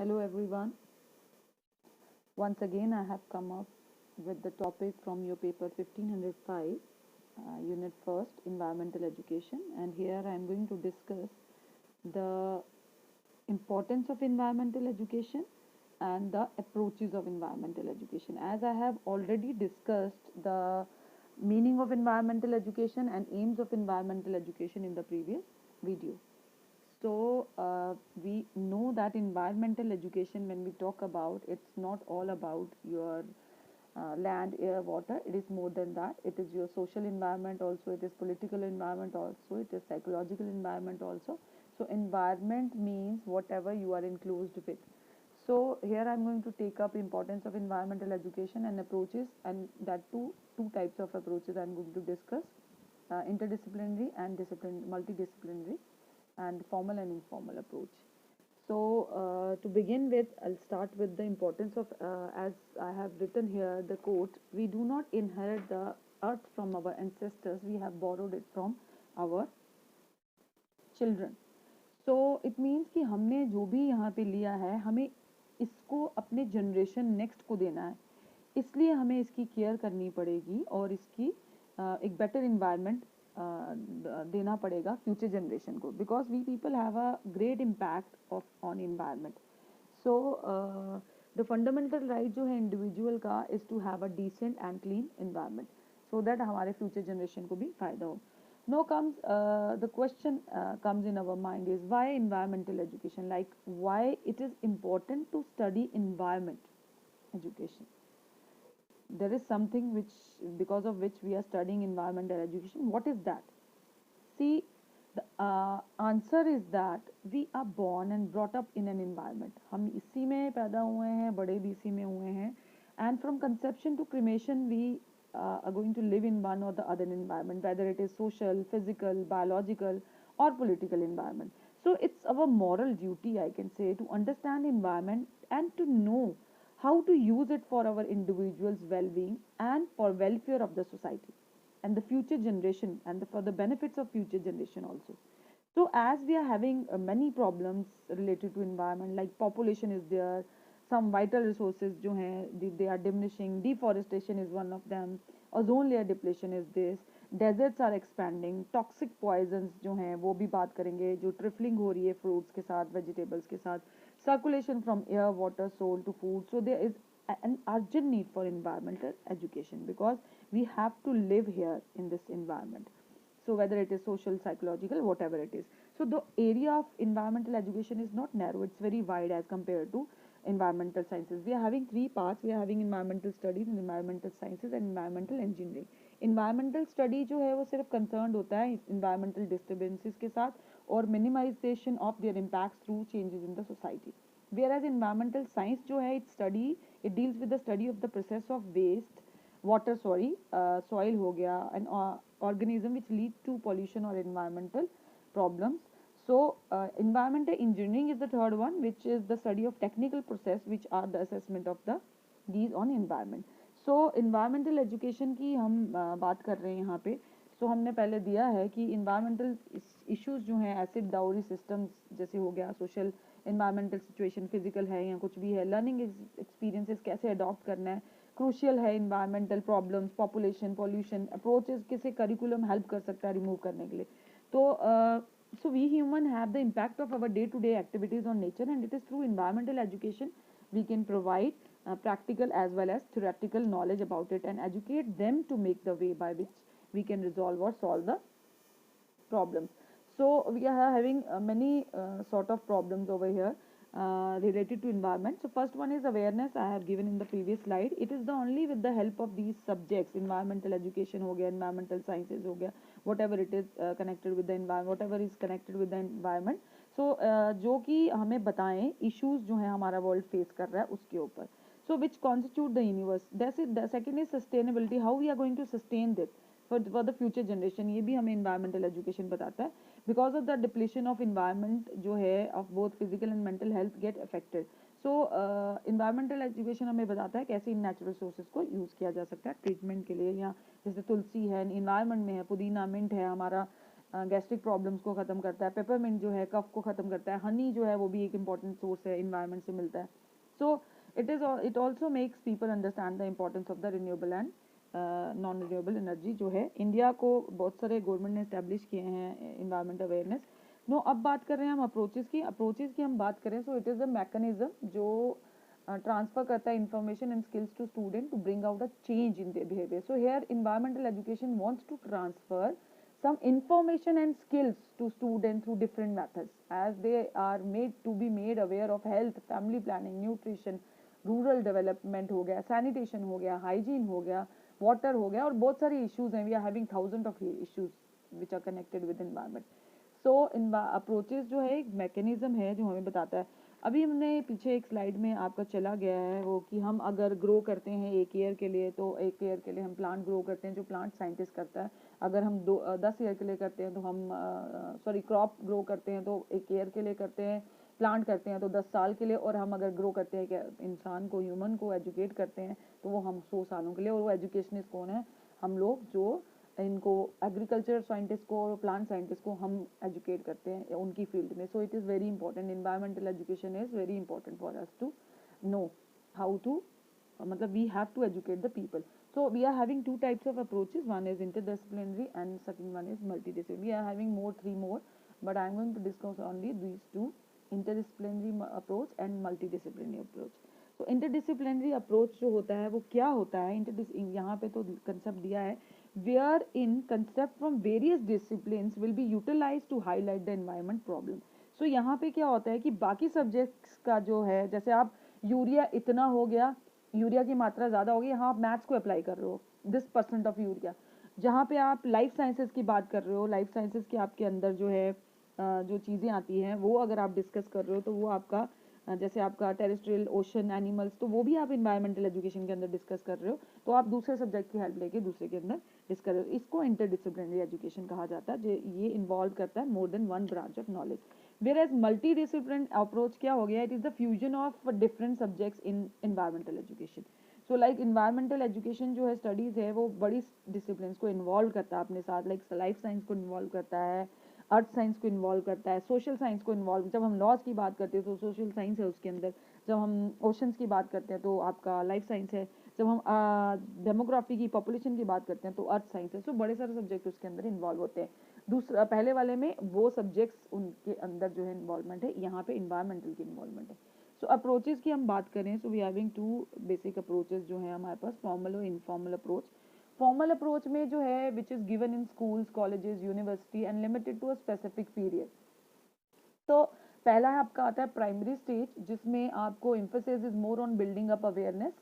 Hello everyone. Once again, I have come up with the topic from your paper 1505, Unit 1st, Environmental Education. And here I am going to discuss the importance of environmental education and the approaches of environmental education. As I have already discussed the meaning of environmental education and aims of environmental education in the previous video. So we know that environmental education, when we talk about, it's not all about your land, air, water. It is more than that. It is your social environment also. It is political environment also. It is psychological environment also. So environment means whatever you are enclosed with. So here I'm going to take up importance of environmental education and approaches, and that two types of approaches I'm going to discuss: interdisciplinary and multidisciplinary, and formal and informal approach. So to begin with, I'll start with the importance of, as I have written here, the quote: "We do not inherit the earth from our ancestors; we have borrowed it from our children." So it means कि हमने जो भी यहाँ पे लिया है, हमें इसको अपने जनरेशन नेक्स्ट को देना है, इसलिए हमें इसकी केयर करनी पड़ेगी और इसकी एक बेटर इन्वायरमेंट देना पड़ेगा फ्यूचर जनरेशन को, because we people have a great impact of on environment. So the fundamental right जो है इंडिविजुअल का is to have a decent and clean environment, so that हमारे फ्यूचर जनरेशन को भी फ़ायदा हो. Now comes the question comes in our mind is why environmental education, like why it is important to study environment education. There is something which, because of which we are studying environmental education. What is that? See, the answer is that we are born and brought up in an environment. हम इसी में पैदा हुए हैं, बड़े भी इसी में हुए हैं, and from conception to cremation we are going to live in one or the other environment, whether it is social, physical, biological, or political environment. So it's our moral duty, I can say, to understand environment and to know how to use it for our individuals' well-being and for welfare of the society and the future generation, and for the benefits of future generation also. So as we are having many problems related to environment, like population is there, some vital resources जो हैं they are diminishing, deforestation is one of them, ozone layer depletion is this, deserts are expanding, toxic poisons जो हैं वो भी बात करेंगे, जो trifling हो रही है fruits के साथ, vegetables के साथ, circulation from air, water, soil to food. So there is an urgent need for environmental education, because we have to live here in this environment. So whether it is social, psychological, whatever it is. So the area of environmental education is not narrow, it's very wide as compared to environmental sciences. We are having three parts. We are having environmental studies and environmental sciences and environmental engineering. Environmental study जो है वो सिर्फ concerned होता है environmental disturbances के साथ और minimization of their impacts through changes in the society. Whereas environmental science जो है it deals with the study of the process of waste, soil हो गया, and organism which lead to pollution or environmental problems. So environmental engineering is the third one, which is the study of technical process which are the assessment of the these on environment. So environmental education की हम बात कर रहे हैं यहाँ पे. So हमने पहले दिया है कि environmental issues जो हैं, acid dowry systems जैसे हो गया, social environmental situation, physical है या कुछ भी है, learning experiences कैसे adopt करना है, क्रूशियल है environmental problems, population, pollution, approaches किसे करिकुलम हेल्प कर सकता है रिमूव करने के लिए. तो so we human have the impact of our day to day activities on nature, and it is through environmental education we can provide practical as well as theoretical knowledge about it and educate them to make the way by which we can resolve or solve the problems. So we are having many sort of problems over here related to environment. So first one is awareness. I have given in the previous slide. It is the only with the help of these subjects, environmental education हो गया, environmental sciences हो गया, whatever it is connected with the environment, whatever is connected with the environment. So जो कि हमें बताएं issues जो है हमारा world face कर रहा है उसके ऊपर. So which constitute the universe. That's it. The second is sustainability. How we are going to sustain this for the future generation. ये भी हमें environmental education बताता है. Because of the depletion of environment जो है of both physical and mental health get affected. So environmental education हमें बताता है कैसे इन natural sources को use किया जा सकता है treatment के लिए, या जैसे तुलसी है environment में है, पुदीना, mint है, हमारा गैस्ट्रिक प्रॉब्लम्स को ख़त्म करता है, पेपरमिंट जो है कफ को ख़त्म करता है, हनी जो है वो भी एक इंपॉर्टेंट सोर्स है, इन्वायरमेंट से मिलता है. So it also makes people understand the importance of the renewable and non renewable energy जो है. इंडिया को बहुत सारे गवर्नमेंट ने इस्टेब्लिश किए हैं इन्वायरमेंट अवेयरनेस. नो, अब बात कर रहे हैं हम अप्रोचेस की हम बात करें. So it is a mechanism जो ट्रांसफर करता है information and skills to student to bring out a change in their behaviour. So here environmental education wants to transfer some information and skills to students through different methods, as they are made to be made aware of health, family planning, nutrition, rural development हो गया, sanitation हो गया, hygiene हो गया, water हो गया, और बहुत सारे इश्यूज हैं. We are having thousand of issues which are connected with environment. So approaches जो है एक मैकेनिज्म है जो हमें बताता है. अभी हमने पीछे एक स्लाइड में आपका चला गया है वो कि हम अगर ग्रो करते हैं एक ईयर के लिए, तो एक ईयर के लिए हम प्लांट ग्रो करते हैं जो प्लांट साइंटिस्ट करता है. अगर हम 10 ईयर के लिए करते हैं तो हम क्रॉप ग्रो करते हैं तो एक ईयर के लिए करते हैं, प्लांट करते हैं तो 10 साल के लिए, और हम अगर ग्रो करते हैं कि इंसान को, ह्यूमन को एजुकेट करते हैं तो वो हम 100 सालों के लिए. और वो एजुकेशनिस्ट कौन है? हम लोग जो इनको एग्रीकल्चर साइंटिस्ट को और प्लांट साइंटिस्ट को हम एजुकेट करते हैं उनकी फील्ड में. So it is very important. Environmental education is very important for us to know how to, मतलब we have to educate the people. So we are having two types of approaches. One is interdisciplinary and second one is multidisciplinary. We are having three more, but I am going to discuss only these two: interdisciplinary approach and multidisciplinary approach. So interdisciplinary approach जो होता है वो क्या होता है? यहाँ पे तो concept दिया है, where in concept from various disciplines will be utilized to highlight the environment problem. So यहाँ पे क्या होता है कि बाकी सब्जेक्ट्स का जो है, जैसे आप यूरिया इतना हो गया, यूरिया की मात्रा ज़्यादा होगी, यहाँ आप मैथ्स को अप्लाई कर रहे हो, दिस परसेंट ऑफ यूरिया. जहाँ पे आप लाइफ साइंसेज की बात कर रहे हो, लाइफ साइंसेज के आपके अंदर जो है जो चीज़ें आती हैं वो अगर आप डिस्कस कर रहे हो तो वो आपका जैसे आपका टेरेस्ट्रियल, ओशन, एनिमल्स, तो वो भी आप इन्वायरमेंटल एजुकेशन के अंदर डिस्कस कर रहे हो, तो आप दूसरे सब्जेक्ट की हेल्प लेके दूसरे के अंदर डिस्कस कर रहे हो. इसको इंटरडिसिप्लिनरी एजुकेशन कहा जाता है. ये इन्वॉल्व करता है more than one branch of knowledge. Whereas multidisciplinary approach क्या हो गया? It is the fusion of different subjects in environmental education. So like environmental education जो है studies है वो बड़ी disciplines को involve करता है अपने साथ, like life science को involve करता है, अर्थ साइंस को इन्वॉल्व करता है, सोशल साइंस को इन्वॉल्व. जब हम लॉज की बात करते हैं तो सोशल साइंस है उसके अंदर. जब हम ओशंस की बात करते हैं तो आपका लाइफ साइंस है. जब हम डेमोग्राफी की, पॉपुलेशन की बात करते हैं तो अर्थ साइंस है. सो बड़े सारे सब्जेक्ट उसके अंदर इन्वॉल्व होते हैं. दूसरा, पहले वाले में वो सब्जेक्ट्स उनके अंदर जो है इन्वॉल्वमेंट है, यहाँ पे इन्वायरमेंटल की इन्वॉल्वमेंट है. सो अप्रोचेस की हम बात करें, so we having two basic approaches जो है हमारे पास, फॉर्मल और इनफॉर्मल अप्रोच. फॉर्मल अप्रोच में जो है which is given in schools, colleges, university and limited to a specific period. तो पहला है आपका आता है प्राइमरी स्टेज, जिसमें आपको emphasis is more on building up awareness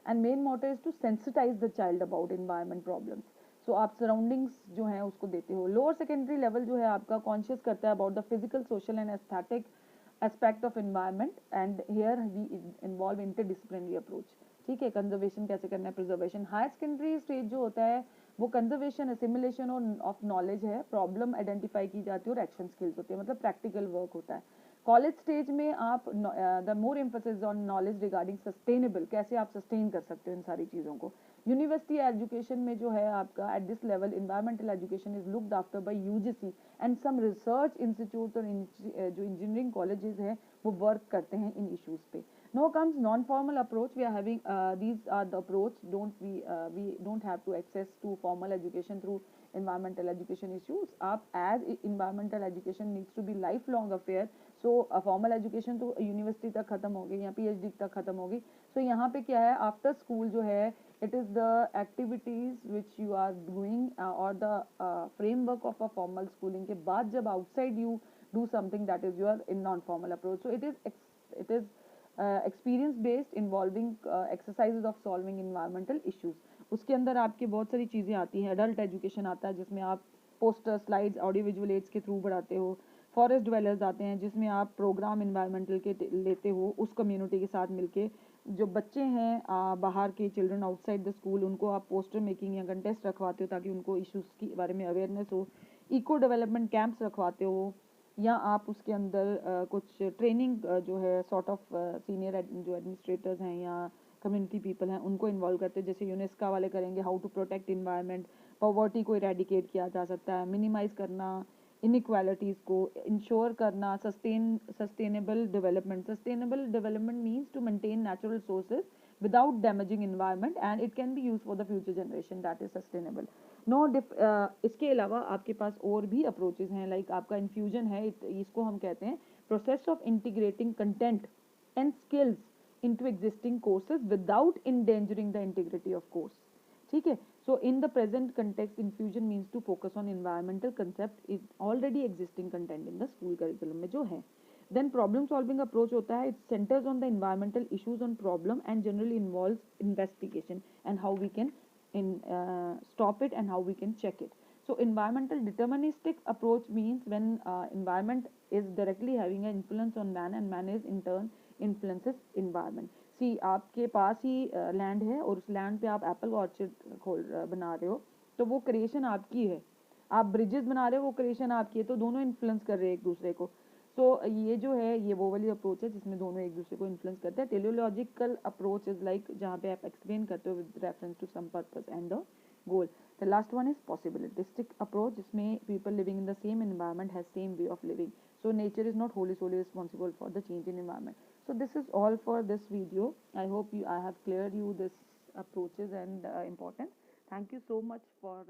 and main motive is to sensitize the child about environment problems. So आप surroundings जो है उसको देते हो. लोअर सेकेंडरी लेवल जो है आपका कॉन्शियस करता है about the physical, social and aesthetic aspect of environment, and here we involve interdisciplinary approach. ठीक है, कंजर्वेशन कैसे करना है, प्रिजर्वेशन. हायर सेकेंडरी स्टेज जो होता है वो कंजर्वेशन, असिमिलेशन और ऑफ नॉलेज है, प्रॉब्लम आइडेंटिफाई की जाती है और एक्शन स्किल्स होती है, मतलब प्रैक्टिकल वर्क होता है. कॉलेज स्टेज में आप the more emphasis on knowledge regarding sustainable, कैसे आप सस्टेन कर सकते हो इन सारी चीज़ों को. यूनिवर्सिटी एजुकेशन में जो है आपका at this level environmental education is looked after by UGC and some research institute और जो इंजीनियरिंग कॉलेजेस हैं वो वर्क करते हैं इन इश्यूज पे. Now comes non-formal approach. We are having these are the approach. We don't have to access to formal education through environmental education issues. आप as environmental education needs to be lifelong affair. So formal education तो university तक खत्म होगी या PhD तक खत्म होगी. So यहाँ पे क्या है, आफ्टर स्कूल जो है it is the activities which you are doing or the framework of a formal schooling के बाद जब outside you do something that is your in non-formal approach. So it is experience based involving exercises of solving environmental issues. उसके अंदर आपके बहुत सारी चीज़ें आती हैं. अडल्ट एजुकेशन आता है जिसमें आप poster, slides, audio visual aids के थ्रू बढ़ाते हो. फॉरेस्ट ड्वेलर्स आते हैं जिसमें आप प्रोग्राम इन्वायरमेंटल के लेते हो उस कम्युनिटी के साथ मिलके. जो बच्चे हैं बाहर के चिल्ड्रन आउटसाइड द स्कूल, उनको आप पोस्टर मेकिंग या कंटेस्ट रखवाते हो ताकि उनको इश्यूज़ के बारे में अवेयरनेस हो. इको डेवलपमेंट कैंप्स रखवाते हो, या आप उसके अंदर कुछ ट्रेनिंग जो है सॉर्ट ऑफ सीनियर जो एडमिनिस्ट्रेटर्स हैं या कम्युनिटी पीपल हैं उनको इन्वॉल्व करते हैं. जैसे यूनेस्को वाले करेंगे how to protect environment, poverty को इरेडिकेट किया जा सकता है, मिनिमाइज़ करना इनइक्वालिटीज़ को इंश्योर करना, sustainable development means to maintain natural resources without damaging environment and it can be use for the future generation, that is sustainable. इसके अलावा आपके पास और भी अप्रोचेज हैं, लाइक आपका इन्फ्यूजन है, इसको हम कहते हैं process of integrating content and skills into existing courses without endangering the integrity of course, ठीक है। so in the present context infusion means to focus on environmental concept is already existing content in the school curriculum में जो है। then problem solving approach होता है, it centers on the environmental issues on problem and generally involves investigation and how we can stop it and how we can check it। so environmental deterministic approach means when environment is directly having an influence on man and man is in turn influences environment. See आपके पास ही land है और उस land पे आप Apple orchard बना रहे हो, तो वो क्रिएशन आपकी है। आप ब्रिजेस बना रहे हो, वो क्रिएशन आपकी है, तो दोनों इन्फ्लुएंस कर रहे हैं एक दूसरे को। सो ये जो है ये वो वाली अप्रोच है जिसमें दोनों एक दूसरे को इन्फ्लुएंस करते हैं। टेलियोलॉजिकल अप्रोच इज लाइक जहाँ पे आप एक्सप्लेन करते हो with reference to some purpose and the goal। The last one is possibilistic approach, जिसमें people living in the same environment has same way of living, so nature is not wholly solely responsible for the change in environment। so this is all for this video। I hope I have cleared you this approaches and important। thank you so much for